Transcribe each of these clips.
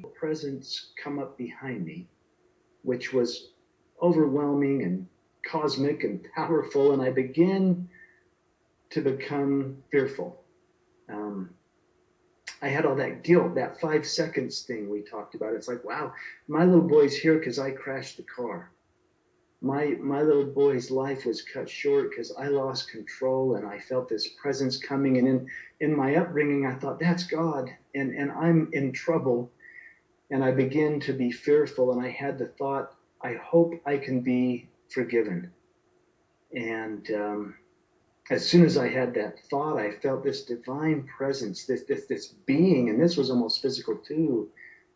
Presence come up behind me, which was overwhelming and cosmic and powerful, and I began to become fearful. I had all that guilt, that 5 seconds thing we talked about. It's like, wow, my little boy's here because I crashed the car. My little boy's life was cut short because I lost control, and I felt this presence coming. And in my upbringing, I thought, that's God, and I'm in trouble. And I began to be fearful, and I had the thought, I hope I can be forgiven. And as soon as I had that thought, I felt this divine presence, this being, and this was almost physical too.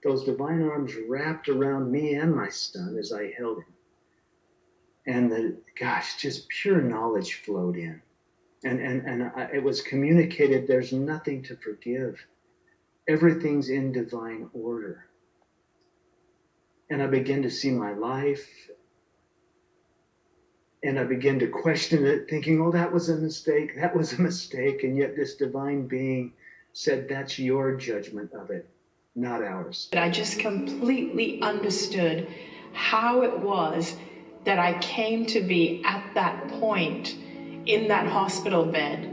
Those divine arms wrapped around me and my son as I held him. And just pure knowledge flowed in. And it was communicated, there's nothing to forgive. Everything's in divine order. And I began to see my life, and I began to question it, thinking, oh, that was a mistake. And yet this divine being said, that's your judgment of it, not ours. I just completely understood how it was that I came to be at that point in that hospital bed,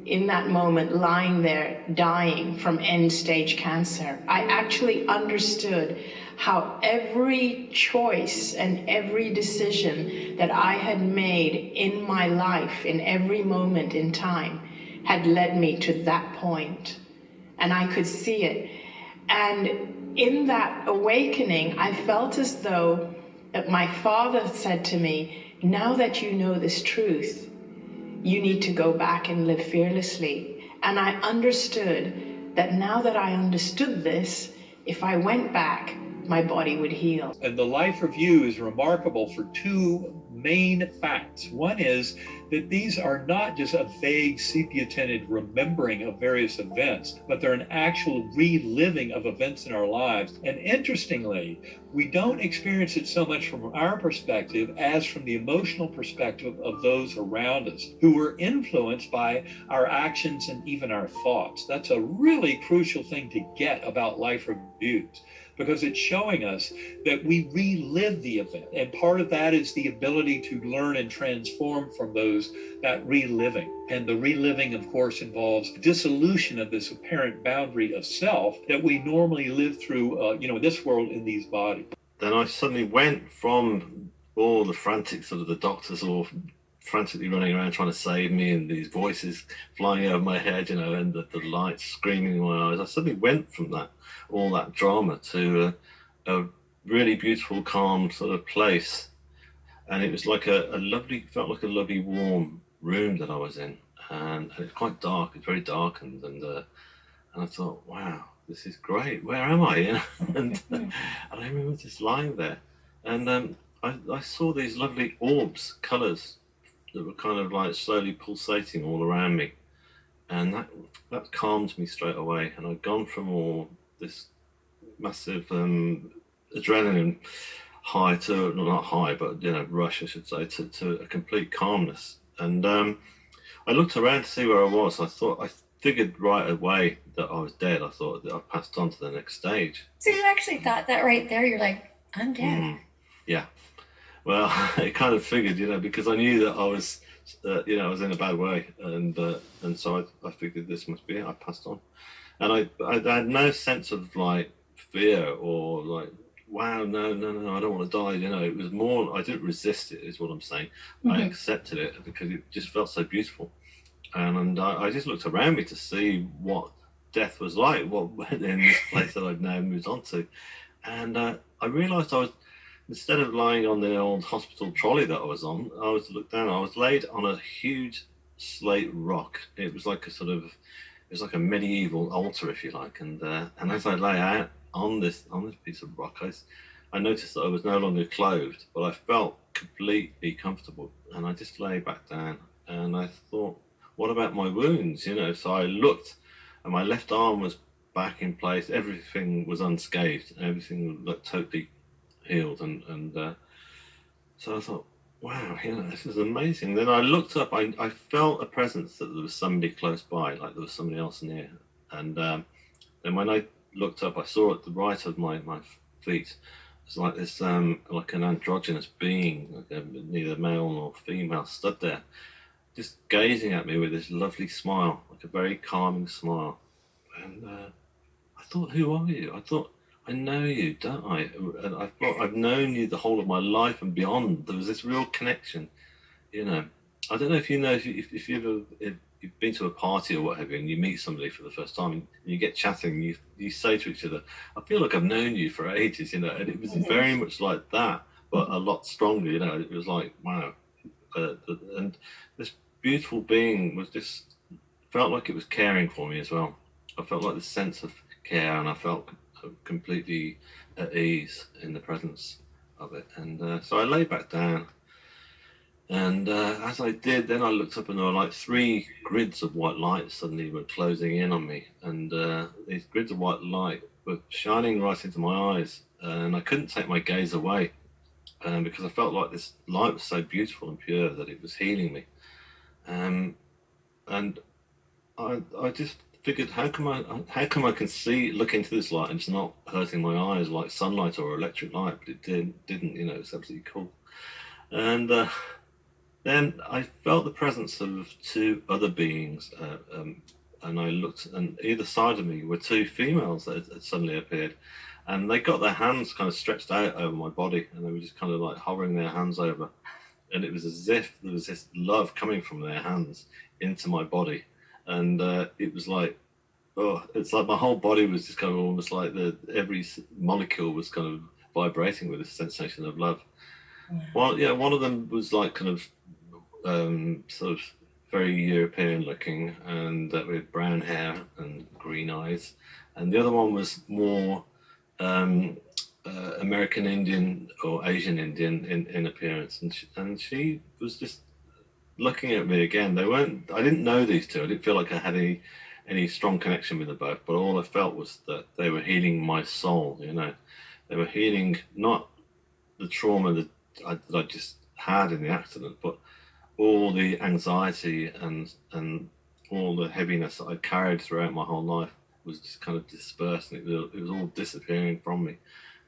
in that moment, lying there, dying from end-stage cancer. I actually understood how every choice and every decision that I had made in my life, in every moment in time, had led me to that point. And I could see it. And in that awakening, I felt as though that my father said to me, now that you know this truth, you need to go back and live fearlessly. And I understood that now that I understood this, if I went back, my body would heal. And the life review is remarkable for two main facts. One is that these are not just a vague sepia-tinted remembering of various events, but they're an actual reliving of events in our lives. And interestingly, we don't experience it so much from our perspective as from the emotional perspective of those around us who were influenced by our actions and even our thoughts. That's a really crucial thing to get about life reviews, because it's showing us that we relive the event. And part of that is the ability to learn and transform from that reliving. And the reliving, of course, involves dissolution of this apparent boundary of self that we normally live through, in this world, in these bodies. Then I suddenly went from all the frantics of the doctors all frantically running around trying to save me, and these voices flying over my head, and the lights screaming in my eyes. I suddenly went from all that drama to a really beautiful, calm sort of place. And it was like felt like a lovely, warm room that I was in. And it's quite dark, it's very darkened. And I thought, wow, this is great. Where am I? And I remember just lying there. And I saw these lovely orbs, colours, that were kind of like slowly pulsating all around me. And that calmed me straight away. And I'd gone from all this massive adrenaline high to, not high, but rush, I should say, to a complete calmness. And I looked around to see where I was. I figured right away that I was dead. I thought that I passed on to the next stage. So you actually thought that right there? You're like, I'm dead. Yeah. Well, I kind of figured, because I knew that I was, I was in a bad way, and so I figured this must be it. I passed on, and I had no sense of like fear or like, wow, no, I don't want to die. It was more, I didn't resist it, is what I'm saying. Mm-hmm. I accepted it because it just felt so beautiful, and I just looked around me to see what death was like, what in this place that I'd now moved on to, and I realised I was. Instead of lying on the old hospital trolley that I was on, I was looked down. I was laid on a huge slate rock. It was like a medieval altar, if you like. And as I lay out on this piece of rock, I noticed that I was no longer clothed, but I felt completely comfortable. And I just lay back down, and I thought, what about my wounds? So I looked, and my left arm was back in place. Everything was unscathed. Everything looked totally healed, and so I thought, wow, this is amazing. Then I looked up, I felt a presence that there was somebody close by, like there was somebody else near, and then when I looked up, I saw at the right of my feet, it's like this, like an androgynous being, like neither male nor female, stood there, just gazing at me with this lovely smile, like a very calming smile. And I thought, who are you? I thought, I know you, don't I? And I thought, I've known you the whole of my life and beyond. There was this real connection, you know. I don't know if you know, if you've been to a party or whatever, and you meet somebody for the first time, and you get chatting, and you say to each other, I feel like I've known you for ages, you know. And it was very much like that, but a lot stronger, you know. It was like, wow. And this beautiful being was just, felt like it was caring for me as well. I felt like this sense of care, and I felt completely at ease in the presence of it. And so I lay back down, and as I did, then I looked up, and there were like 3 grids of white light suddenly were closing in on me, and these grids of white light were shining right into my eyes, and I couldn't take my gaze away, because I felt like this light was so beautiful and pure that it was healing me. And I just figured, how come I can look into this light and it's not hurting my eyes like sunlight or electric light? But it didn't, you know. It's absolutely cool. And then I felt the presence of 2 other beings, and I looked, and either side of me were 2 females that had suddenly appeared, and they got their hands kind of stretched out over my body, and they were just kind of like hovering their hands over, and it was as if there was this love coming from their hands into my body. And it was like, oh, it's like my whole body was just kind of almost like every molecule was kind of vibrating with this sensation of love. Well, yeah, one of them was like kind of sort of very European looking, and with brown hair and green eyes, and the other one was more American Indian or Asian Indian in appearance, and she was just looking at me again. I didn't know these 2. I didn't feel like I had any strong connection with them both, but all I felt was that they were healing my soul, you know. They were healing not the trauma that I just had in the accident, but all the anxiety and all the heaviness that I carried throughout my whole life was just kind of dispersed, and it was all disappearing from me.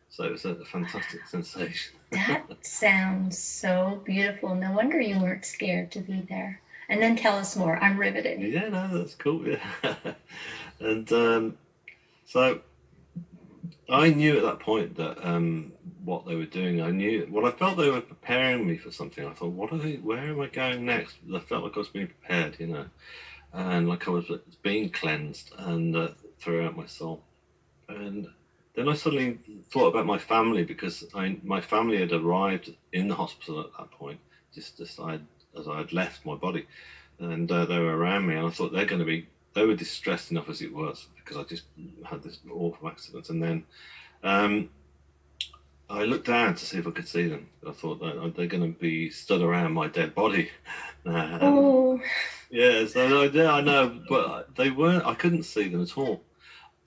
So it was a fantastic sensation. That sounds so beautiful. No wonder you weren't scared to be there. And then tell us more. I'm riveted. Yeah, no, that's cool. Yeah. And so I knew at that point that what they were doing, I felt they were preparing me for something. I thought, where am I going next? I felt like I was being prepared, you know, and like I was being cleansed and throughout my soul. And then I suddenly thought about my family, because my family had arrived in the hospital at that point, just as I had left my body, and they were around me, and I thought they were distressed enough as it was, because I just had this awful accident. And then I looked down to see if I could see them. I thought that they're going to be stood around my dead body. Oh. Yeah, so I know, but they weren't. I couldn't see them at all.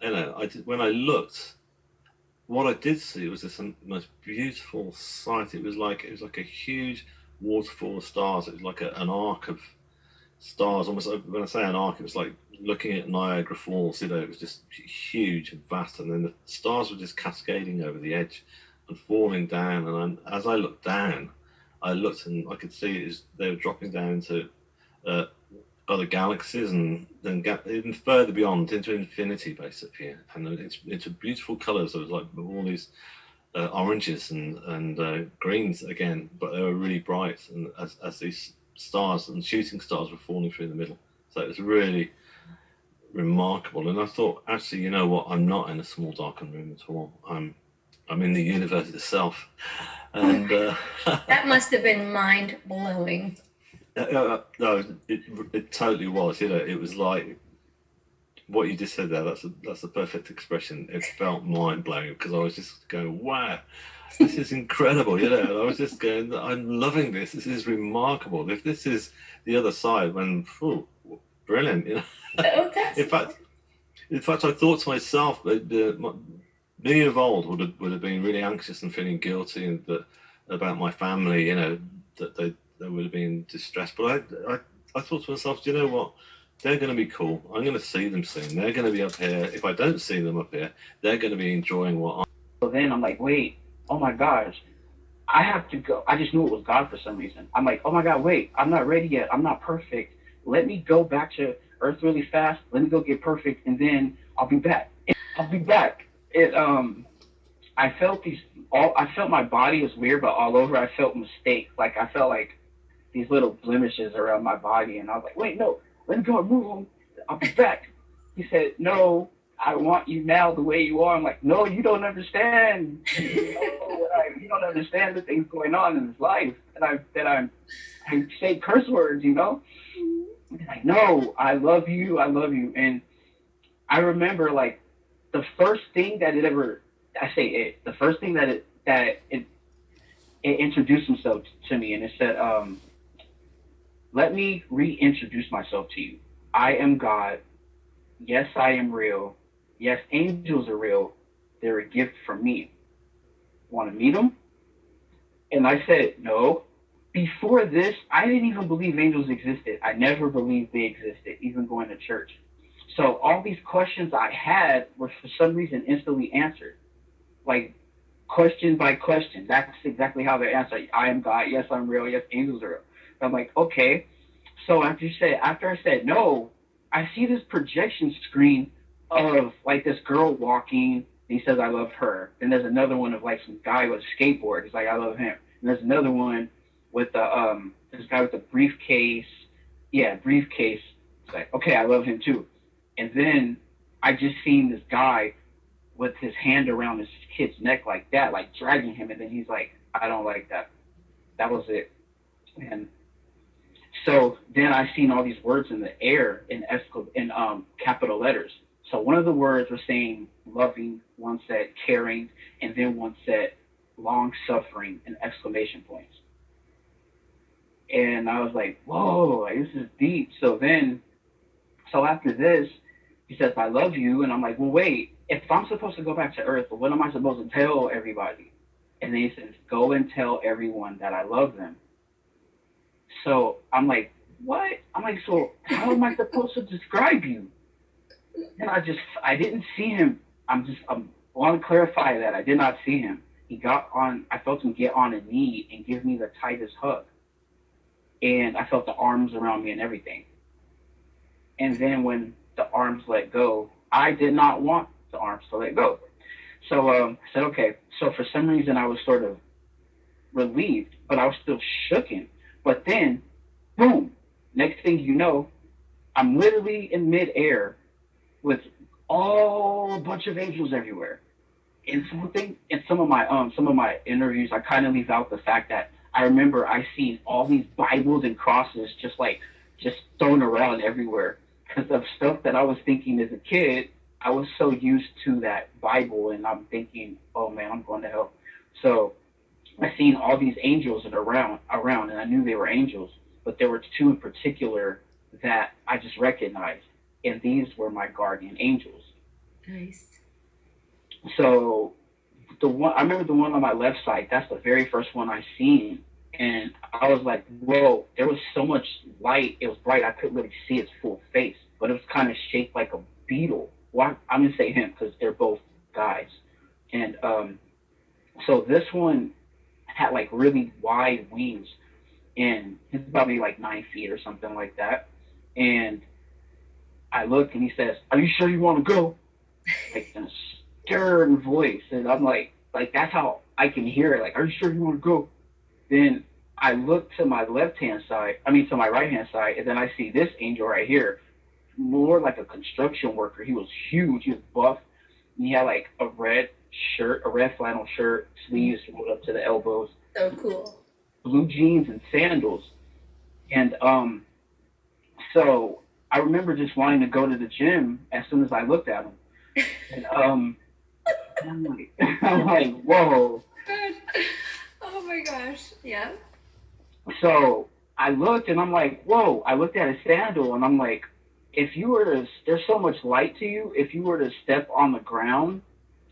You know, when I looked, what I did see was this most beautiful sight. It was like a huge waterfall of stars. It was like an arc of stars. Almost, when I say an arc, it was like looking at Niagara Falls. You know, it was just huge and vast, and then the stars were just cascading over the edge and falling down. And as I looked down, I looked and I could see they were dropping down into other galaxies, and then even further beyond into infinity, basically. And it's beautiful colours. There was like all these oranges and greens again, but they were really bright, and as these stars and shooting stars were falling through the middle. So it was really remarkable. And I thought, actually, you know what? I'm not in a small darkened room at all. I'm in the universe itself. And that must have been mind blowing. No, it totally was. You know, it was like what you just said there. That's a perfect expression. It felt mind blowing, because I was just going, wow, this is incredible. You know, and I was just going, I'm loving this. This is remarkable. If this is the other side, then brilliant. You know, in fact, I thought to myself that me of old would have been really anxious and feeling guilty, and about my family. You know, that they would have been distressed. But I thought to myself, do you know what? they're going to be cool. I'm going to see them soon. They're going to be up here. If I don't see them up here, they're going to be enjoying what I'm. So then I'm like, wait, oh my gosh, I have to go. I just knew it was God for some reason. I'm like, oh my God, wait, I'm not ready yet. I'm not perfect. Let me go back to Earth really fast. Let me go get perfect, and then I'll be back. I'll be back. I felt I felt my body was weird, but all over I felt mistakes. Like I felt like these little blemishes around my body, and I was like, wait, no, let me go and move them. I'll be back. He said, no, I want you now the way you are. I'm like, no, you don't understand. You don't understand the things going on in his life that I say curse words, you know? And like, no, I love you. And I remember like the first thing that the first thing that it introduced himself to me, and it said, let me reintroduce myself to you. I am God. Yes, I am real. Yes, angels are real. They're a gift from me. Want to meet them? And I said, no. Before this, I didn't even believe angels existed. I never believed they existed, even going to church. So all these questions I had were for some reason instantly answered. Like question by question. That's exactly how they're answered. I am God. Yes, I'm real. Yes, angels are real. I'm like, okay. So after I said no, I see this projection screen of like this girl walking. And he says, I love her. And there's another one of like some guy with a skateboard. He's like, I love him. And there's another one with this guy with a briefcase. Yeah, briefcase. It's like, okay, I love him too. And then I just seen this guy with his hand around his kid's neck like that, like dragging him. And then he's like, I don't like that. That was it. And so then I seen all these words in the air in capital letters. So one of the words was saying loving, one said caring, and then one said long suffering and exclamation points. And I was like, whoa, this is deep. So after this, he says, I love you. And I'm like, well, wait, if I'm supposed to go back to Earth, what am I supposed to tell everybody? And then he says, go and tell everyone that I love them. So I'm like, what? I'm like, so how am I supposed to describe you? And I didn't see him. I want to clarify that I did not see him. I felt him get on a knee and give me the tightest hug. And I felt the arms around me and everything. And then when the arms let go, I did not want the arms to let go. So I said, okay. So for some reason I was sort of relieved, but I was still shooken. But then, boom, next thing you know, I'm literally in midair with a bunch of angels everywhere. And some of my interviews, I kind of leave out the fact that I remember I seen all these Bibles and crosses just thrown around everywhere because of stuff that I was thinking as a kid. I was so used to that Bible, and I'm thinking, oh man, I'm going to hell. So I seen all these angels around, and I knew they were angels, but there were two in particular that I just recognized, and these were my guardian angels. Nice. So I remember the one on my left side. That's the very first one I seen, and I was like, whoa! There was so much light. It was bright. I couldn't really see its full face, but it was kind of shaped like a beetle. Well, I'm gonna say him because they're both guys, and so this one had like really wide wings, and he's probably like 9 feet or something like that. And I look, and he says, "Are you sure you want to go?" Like in a stern voice, and I'm like that's how I can hear it. Like, "Are you sure you want to go?" Then I look to my right-hand side, and then I see this angel right here, more like a construction worker. He was huge. He was buff. And he had like a red flannel shirt, sleeves rolled up to the elbows. So cool. Blue jeans and sandals. And so I remember just wanting to go to the gym as soon as I looked at him. And I'm like, whoa. Oh my gosh. Yeah. So I looked, and I'm like, whoa. I looked at his sandal, and I'm like, there's so much light to you. If you were to step on the ground,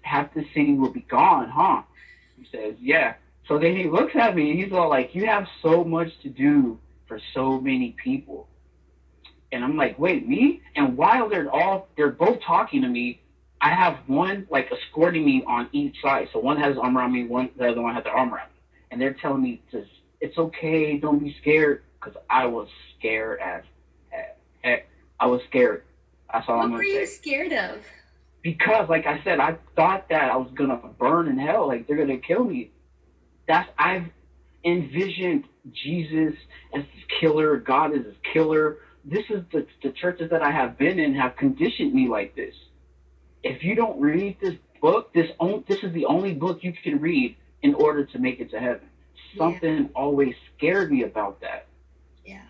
half the city would be gone, huh? He says, yeah. So then he looks at me, and he's all like, you have so much to do for so many people. And I'm like, wait, me? And while they're both talking to me, I have one like escorting me on each side. So one has his arm around me, the other one has their arm around me. And they're telling me it's okay, don't be scared. Because I was scared as heck. I was scared. That's all I'm What going were to you say. scared of? Because, like I said, I thought that I was going to burn in hell. Like, they're going to kill me. I've envisioned Jesus as this killer, God as this killer. This is the churches that I have been in have conditioned me like this. If you don't read this book, this is the only book you can read in order to make it to heaven. Something always scared me about that.